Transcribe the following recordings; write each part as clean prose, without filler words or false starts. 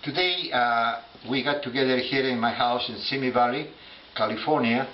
Today we got together here in my house in Simi Valley, California,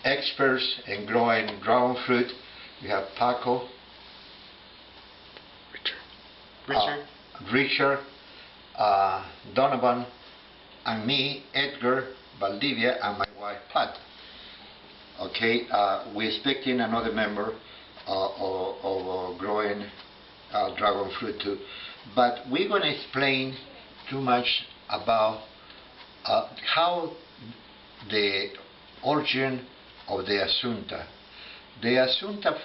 experts in growing dragon fruit. We have Paco, Richard, Donovan, and me, Edgar Valdivia, and my wife Pat. Okay, we're expecting another member of growing dragon fruit too, but we're going to explain too much about how the origin of the Asunta. The Asunta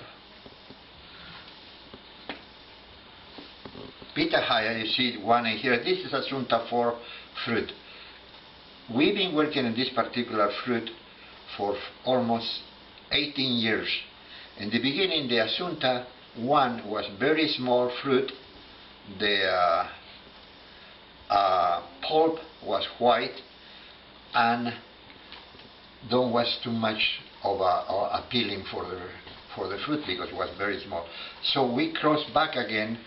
Pitahaya, you see one in here, this is Asunta 4 fruit. We've been working on this particular fruit for almost 18 years. In the beginning, the Asunta 1 was very small fruit. The pulp was white, and don't was too much of appealing for the fruit because it was very small. So we crossed back again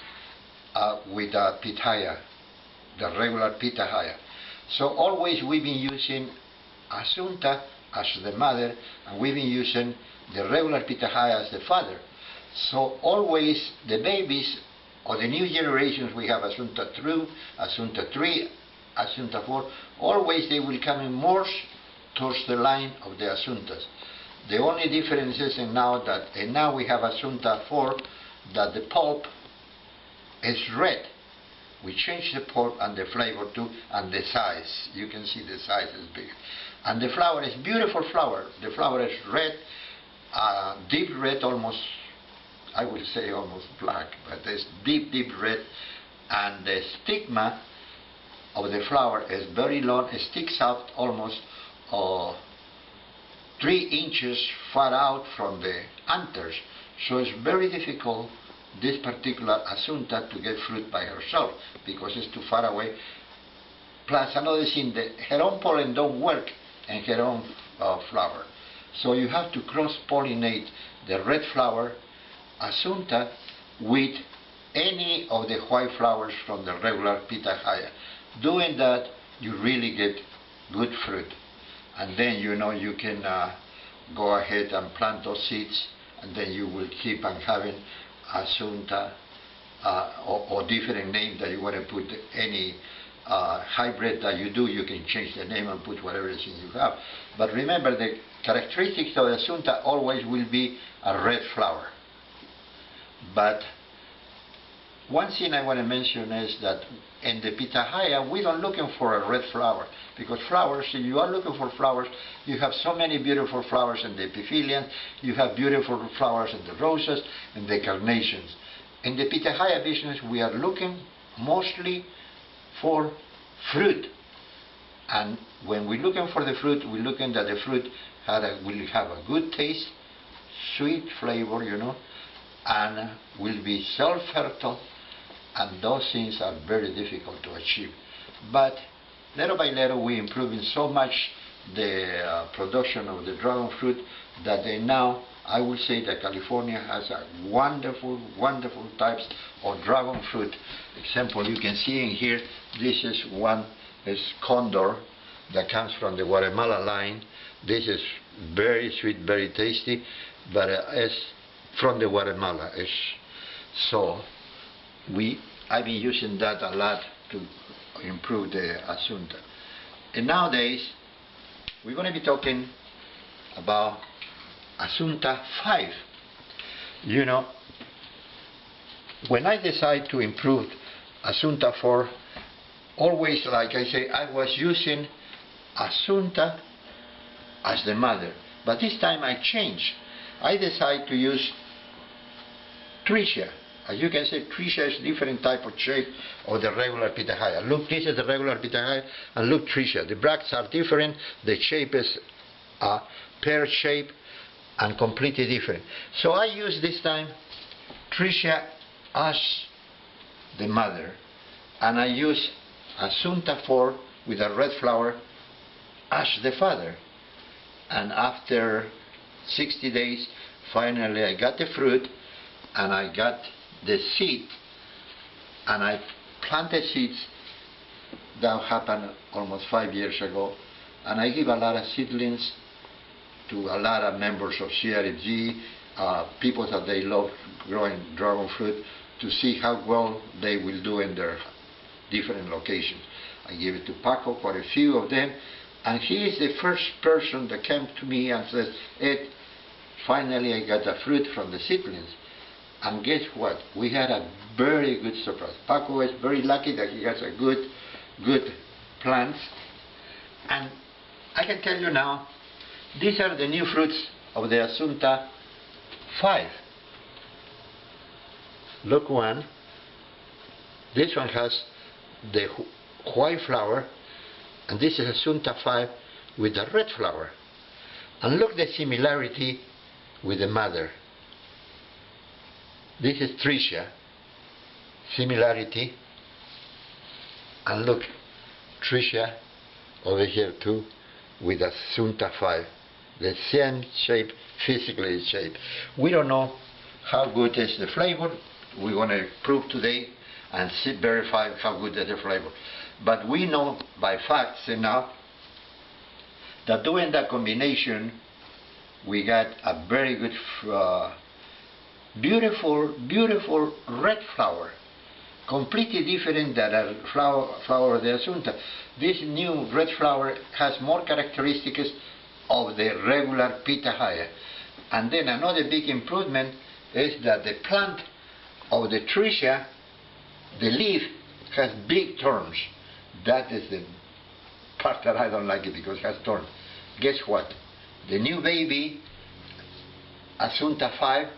with Pitahaya, the regular Pitahaya. So always we've been using Asunta as the mother, and we've been using the regular Pitahaya as the father. So always the babies or the new generations, we have Asunta 2, Asunta 3, Asunta 4, always they will come in more towards the line of the Asuntas. The only difference is now we have Asunta 4 that the pulp is red. We change the pulp and the flavor too, and the size. You can see the size is big. And the flower is beautiful flower. The flower is red, deep red, almost, I would say almost black, but it's deep, deep red. And the stigma of the flower is very long. It sticks out almost 3 inches far out from the anthers. So it's very difficult, this particular Asunta, to get fruit by herself because it's too far away. Plus another thing, her own pollen don't work in her own flower. So you have to cross-pollinate the red flower Asunta with any of the white flowers from the regular Pitahaya. Doing that, you really get good fruit. And then you can go ahead and plant those seeds, and then you will keep on having Asunta or different name that you want to put. Any hybrid that you do, you can change the name and put whatever thing you have. But remember, the characteristics of Asunta always will be a red flower. But one thing I want to mention is that in the Pitahaya, we don't looking for a red flower, because flowers, if you are looking for flowers, you have so many beautiful flowers in the epiphylium, you have beautiful flowers in the roses and the carnations. In the Pitahaya business, we are looking mostly for fruit. And when we're looking for the fruit, we're looking that the fruit will have a good taste, sweet flavor, and will be self-fertile, and those things are very difficult to achieve. But little by little we're improving so much the production of the dragon fruit that now I would say that California has a wonderful, wonderful types of dragon fruit. Example, you can see in here, this is one is Condor that comes from the Guatemala line. This is very sweet, very tasty, but it's from the Guatemala. So I've been using that a lot to improve the Asunta. And nowadays we're going to be talking about Asunta 5. When I decide to improve Asunta 4, always, like I say, I was using Asunta as the mother, but this time I changed. I decided to use Tricia. As you can see, Tricia is different type of shape of the regular Pitahaya. Look, this is the regular Pitahaya, and look, Tricia. The bracts are different, the shape is a pear shape and completely different. So I use this time Tricia as the mother, and I use Asunta 4 with a red flower as the father. And after 60 days, finally I got the fruit, and I got the seed, and I planted seeds. That happened almost 5 years ago, and I give a lot of seedlings to a lot of members of CRFG, people that they love growing dragon fruit, to see how well they will do in their different locations. I give it to Paco, quite a few of them, and he is the first person that came to me and says, Ed, finally I got the fruit from the seedlings. And guess what? We had a very good surprise. Paco is very lucky that he has a good plants. And I can tell you now, these are the new fruits of the Asunta 5. Look one. This one has the white flower, and this is Asunta 5 with the red flower. And look the similarity with the mother. This is Tricia, similarity, and look, Tricia over here too, with Asunta 5, the same shape, physically shape. We don't know how good is the flavor. We're going to prove today and verify how good is the flavor. But we know by facts enough that doing that combination, we got a very good beautiful red flower, completely different than a flower of the Asunta. This new red flower has more characteristics of the regular Pitahaya. And then another big improvement is that the plant of the Tricia, the leaf has big thorns. That is the part that I don't like it, because it has thorns. Guess what? The new baby, Asunta 5,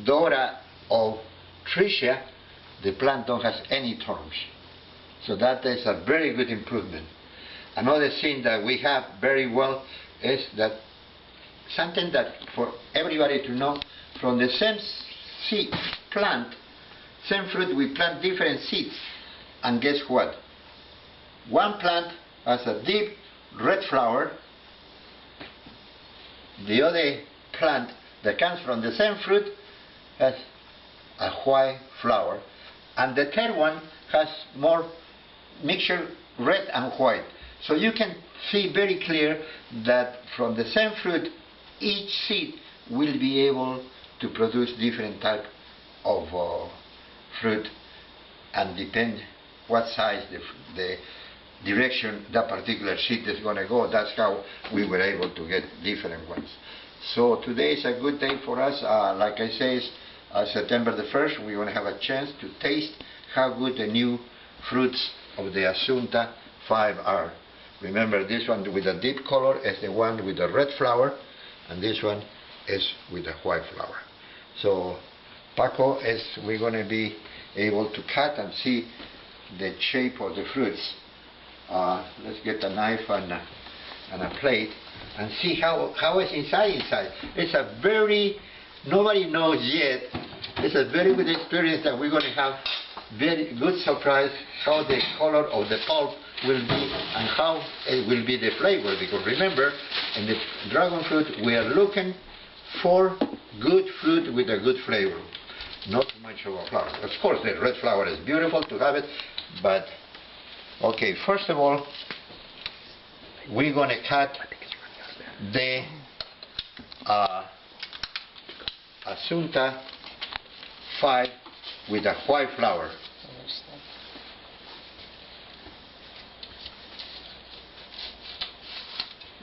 Dora of Tricia, the plant don't have any thorns. So that is a very good improvement. Another thing that we have very well is that something that for everybody to know, from the same seed plant, same fruit, we plant different seeds. And guess what? One plant has a deep red flower, the other plant that comes from the same fruit has a white flower, and the third one has more mixture red and white. So you can see very clear that from the same fruit, each seed will be able to produce different type of fruit, and depend what size the direction that particular seed is going to go. That's how we were able to get different ones. So today is a good day for us. Like I say, September the 1st, we're going to have a chance to taste how good the new fruits of the Asunta 5 are. Remember, this one with a deep color is the one with the red flower, and this one is with the white flower. So Paco, we're going to be able to cut and see the shape of the fruits. Let's get a knife and a plate and see how it's inside. It's a very, nobody knows yet. It's a very good experience that we're going to have. Very good surprise how the color of the pulp will be and how it will be the flavor. Because remember, in the dragon fruit we are looking for good fruit with a good flavor, not much of a flower. Of course, the red flower is beautiful to have it, but okay. First of all, we're going to cut the Asunta 5 with a white flower.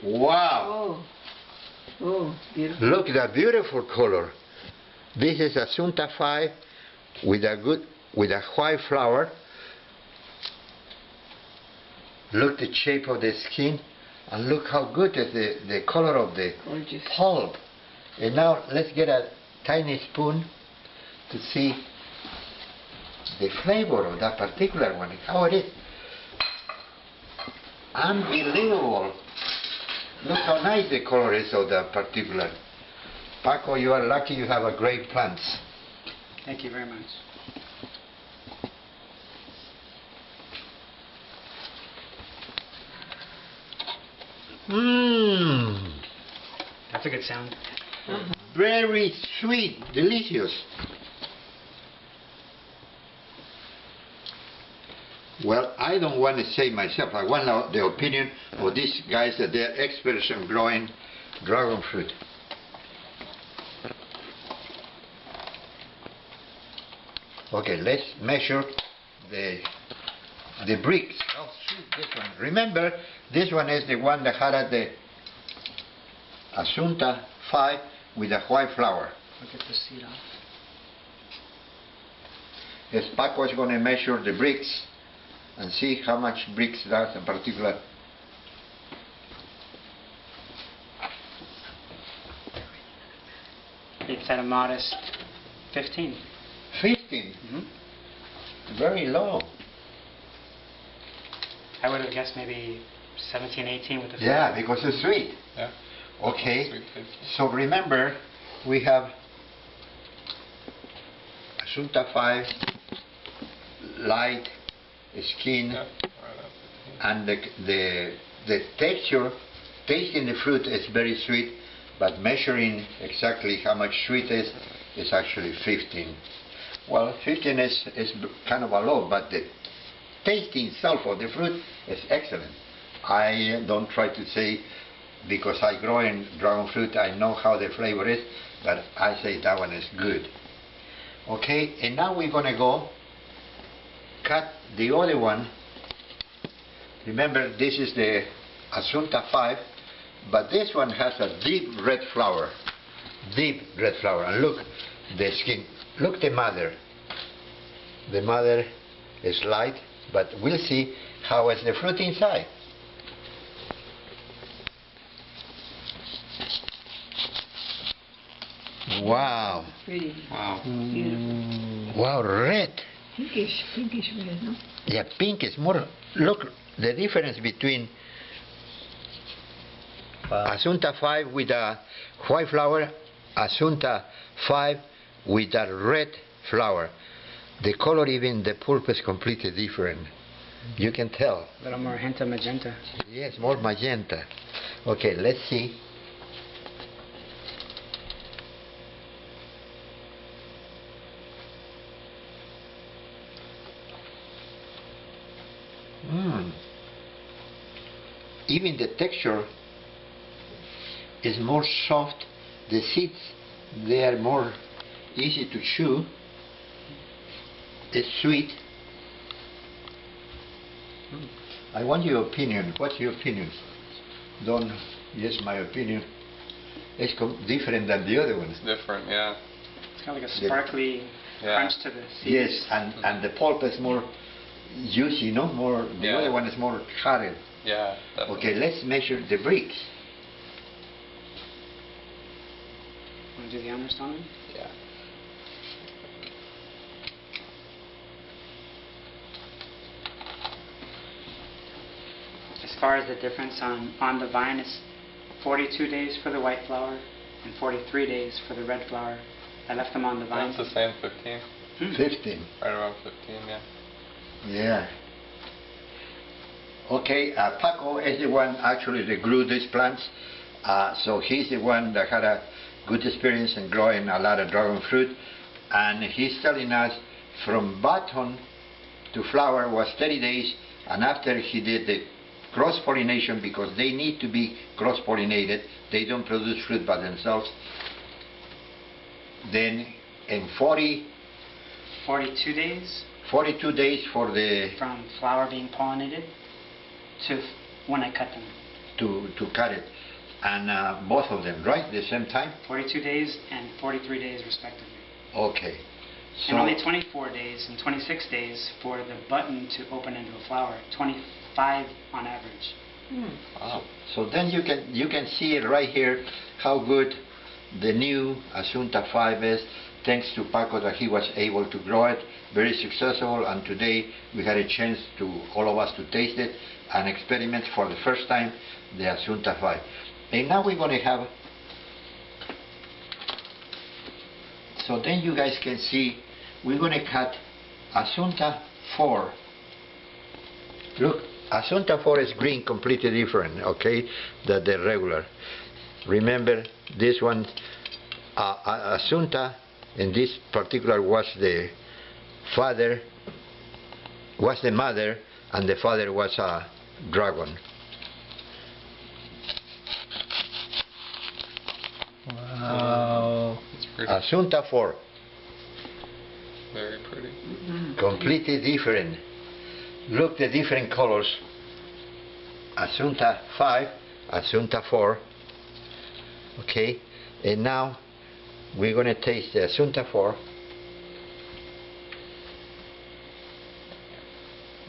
Wow! Oh, beautiful. Look at that beautiful color. This is Asunta 5 with a white flower. Look the shape of the skin, and look how good is the color of the Gorgeous. pulp. And now let's get a tiny spoon to see the flavor of that particular one, how it is. Unbelievable. Look how nice the color is of that particular. Paco, you are lucky you have a great plants. Thank you very much. Mmm. That's a good sound. Very sweet, delicious. Well, I don't want to say myself. I want the opinion of these guys that they're experts in growing dragon fruit. Okay, let's measure the bricks. Oh, shoot, this one. Remember, this one is the one that had the Asunta 5 with a white flower. I'll get the seed off. Yes, Paco is going to measure the bricks and see how much bricks that in particular. It's at a modest 15. 15? Very low. I would have guessed maybe 17, 18 with the Yeah, fruit. because it's sweet. Yeah. Okay, Sweet 15. so remember, we have Asunta 5, light skin, Yeah. Right up 15. and the texture, tasting the fruit is very sweet, but measuring exactly how much sweet is actually 15. Well, 15 is kind of a low, but the tasting itself of the fruit is excellent. I don't try to say, because I grow in dragon fruit, I know how the flavor is, but I say that one is good. Okay, and now we're going to go cut the other one. Remember, this is the Asunta 5, but this one has a deep red flower. Deep red flower. And look, the skin. Look, the mother. The mother is light, but we'll see how is the fruit inside. Wow. Pretty. Wow. Beautiful. Wow, red. Pinkish red, no? Yeah, pink is more. Look, the difference between Asunta 5 with a white flower, Asunta 5 with a red flower. The color, even the pulp, is completely different. You can tell. A little more hint of magenta. Yes, more magenta. Okay, let's see. Even the texture is more soft. The seeds, they are more easy to chew. It's sweet. I want your opinion. What's your opinion? Don't, yes, my opinion. It's different than the other ones. It's different, yeah. It's kind of like a sparkly Yeah. crunch to the seeds. Yes, and the pulp is more juicy, no? More. The Yeah. other one is more hard. Yeah, definitely. Okay, let's measure the bricks. Want to do the honors, Donovan? Yeah. As far as the difference on the vine, it's 42 days for the white flower and 43 days for the red flower. I left them on the vine. That's the same 15. 15. Right around 15, yeah. Yeah. Okay, Paco is the one actually that grew these plants. So he's the one that had a good experience in growing a lot of dragon fruit. And he's telling us from button to flower was 30 days. And after he did the cross-pollination, because they need to be cross-pollinated, they don't produce fruit by themselves. Then in 42 days 42 days for the from flower being pollinated to when I cut them. to cut it, and both of them, right, the same time. 42 days and 43 days respectively. Okay. So And only 24 days and 26 days for the button to open into a flower. 25 on average. Wow. so then you can see it right here how good the new Asunta 5 is, thanks to Paco that he was able to grow it, very successful, and today we had a chance to all of us to taste it and experiment for the first time the Asunta 5. And now we're going to have, so then you guys can see, we're going to cut Asunta 4. Look, Asunta 4 is green, completely different, okay, than the regular. Remember, this one, Asunta, in this particular was the father, was the mother, and the father was a dragon. Wow. It's pretty. Asunta 4, Very pretty. completely different. Look the different colors. Asunta 5, Asunta 4. Okay, and now we're going to taste the Asunta 4.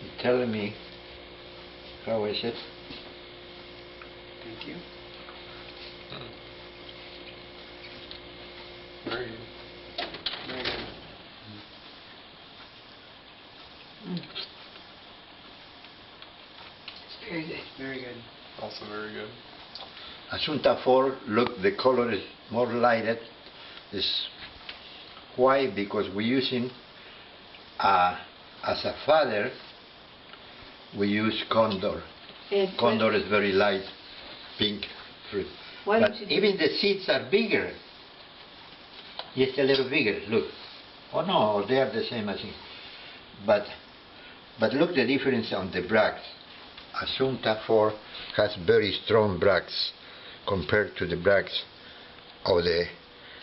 You're telling me how is it? Thank you. Very good. Very good. Very good. Very good. Also very good. Asunta 4, look, the color is more lighted. Is why? Because we're using as a father we use condor. Ed, Condor is very light pink fruit. Why But don't you do- even the seeds are bigger. Just a little bigger, look. Oh no, they are the same as it. But look the difference on the bracts. Asunta 4 has very strong bracts compared to the bracts of the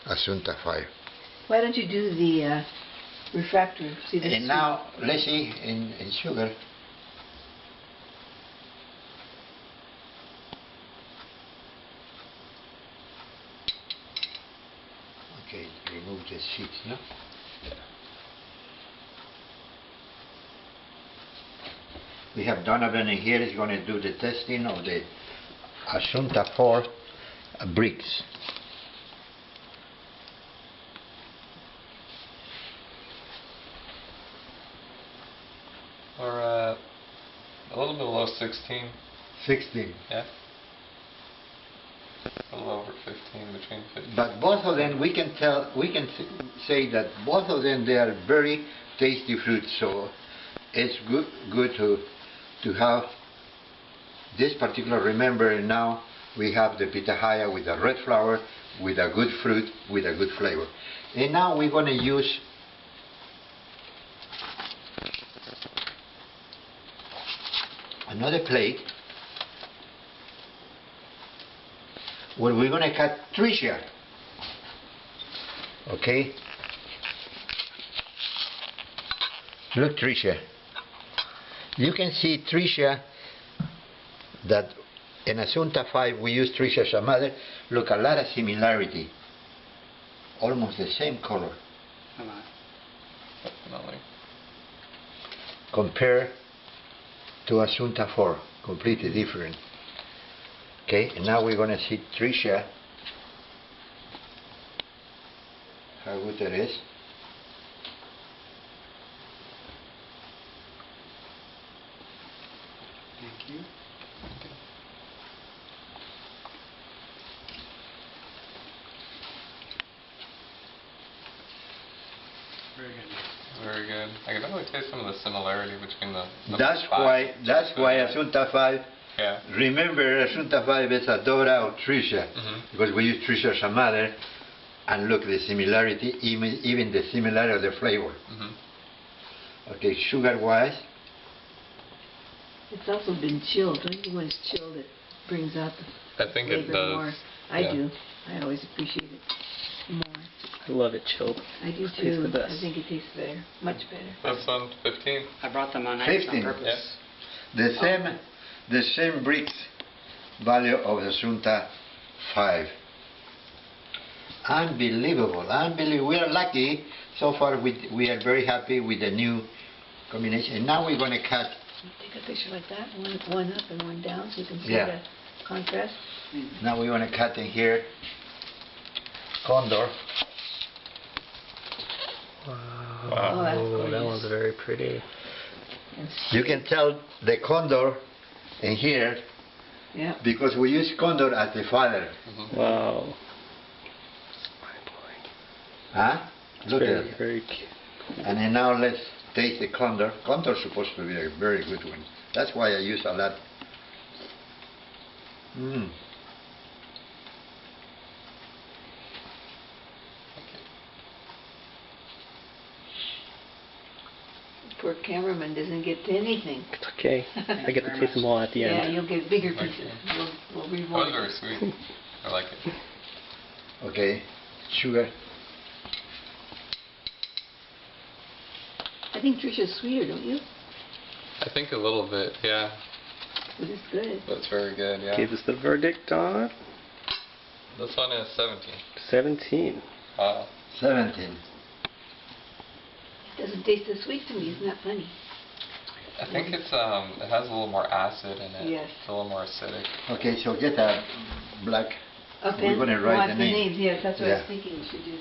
Asunta 5. Why don't you do the refractor? See this? And now let's see in sugar. Okay, remove the seeds, no? We have Donovan in here is going to do the testing of the Asunta 4 bricks. Or a little bit below 16. 16. Yeah. A little over 15, between 15. But both of them, we can say that both of them, they are very tasty fruits. So it's good to have this particular. Remember, now we have the pitahaya with a red flower, with a good fruit, with a good flavor. And now we're going to use another plate where we're going to cut tricia. Okay? Look, tricia. You can see tricia that in Asunta 5 we use tricia chamade. Look, a lot of similarity. Almost the same color. A lot. Definitely. Compare to Asunta 4. Completely different. Okay, and now we're going to see tricia. How good that is. Thank you. Very good. Very good. I can definitely taste some of the similarity between the That's 5 why Asunta 5. Yeah. Remember, Asunta 5 is a Dora or tricia, because we use tricia chamade, and look the similarity, even the similarity of the flavor. Okay, sugar wise, It's also been chilled. Don't you think when it's chilled it brings out the I think flavor it does. more? I Yeah. do. I always appreciate it more. I love it chilled. I do Tastes too. the best. I think it tastes better. Much better. This one, 15. I brought them on ice 15. on purpose. the same bricks value of the Asunta 5. Unbelievable, unbelievable. We are lucky so far. We are very happy with the new combination. And now we're going to cut. Take a picture like that, one up and one down, so you can see Yeah. the contrast. Now we want to cut in here condor. Wow. Oh, that's that gorgeous. one's very pretty. And You can tell the condor in here yeah. because we use condor as the father. Wow. Huh? Look at Very, it. very cute. And then now let's taste the condor. Condor is supposed to be a very good one. That's why I use a lot. Poor cameraman doesn't get to anything. It's okay. I get to very taste them much. all at the Yeah, end. you'll get bigger Thank pieces. you. We'll That reward was you. very sweet. I like it. Okay, sugar. I think Trisha's sweeter, don't you? I think a little bit, yeah. But it's good. That's very good, yeah. Give us the verdict on This one is 17. 17. Wow. 17. Doesn't taste as sweet to me. Isn't that funny? I think it's it has a little more acid in it. Yes. It's a little more acidic. Okay, so get a black. A We're pen? gonna write Write the the name. names. Yes, that's what I was Yeah. thinking we should do.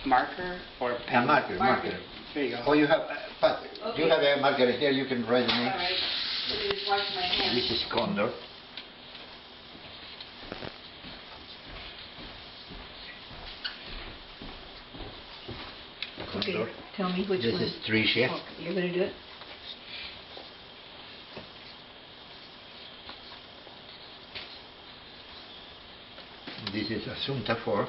Marker or A pen? marker. There you go. Oh, you have, Pat, Okay. you have a marker here, you can write the All name. right. Let me just wash my hands. This is Condor. Okay, Condor. tell me which This one. is Tricia. Okay, you're going to do it? This is Asunta 4.